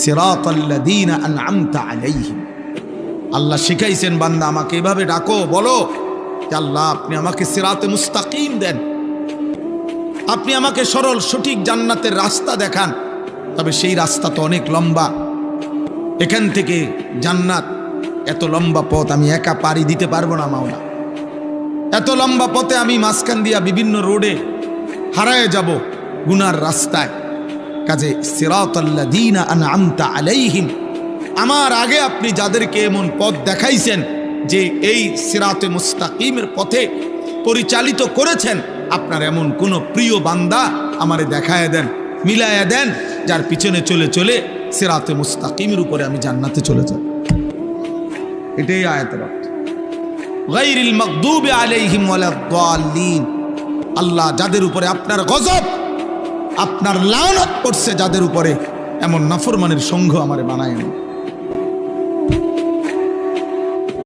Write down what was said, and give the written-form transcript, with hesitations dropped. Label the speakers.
Speaker 1: সিরাতাল্লাযীনা আনআমতা আলাইহিম। আল্লাহ শিখাইছেন, বান্দা আমাকে এভাবে ডাকো, বলো যে আল্লাহ আপনি আমাকে সিরাতে মুস্তাকিম দেন, আপনি আমাকে সরল সঠিক জান্নাতের রাস্তা দেখান। তবে সেই রাস্তা তো অনেক লম্বা, এখান থেকে জান্নাত এত লম্বা পথ আমি একা পাড়ি দিতে পারবো না মাওলা। এত লম্বা পথে আমি মাঝখান দিয়া বিভিন্ন রোডে হারায় যাব গুনার রাস্তায়। কাজে সিরাতাল্লাযীনা আনআমতা আলাইহিম, আমার আগে আপনি যাদেরকে এমন পথ দেখাইছেন যে এই সিরাতে মুস্তাকিমের পথে পরিচালিত করেছেন, আপনার এমন কোন প্রিয় বান্দা আমারে দেখায় দেন, মিলায়া দেন, যার পিছনে চলে চলে সিরাতে মুস্তাকিমের উপরে আমি জান্নাতে চলে যাব। এটাই আয়াতের অর্থ। গায়রিল মাগদুবি আলাইহিম ওয়ালাদ-দাল্লিন। আল্লাহ যাদের উপরে আপনার গজব, আপনার লানত পড়ছে যাদের উপরে, এমন নাফরমানের সঙ্গ আমারে বানায় না।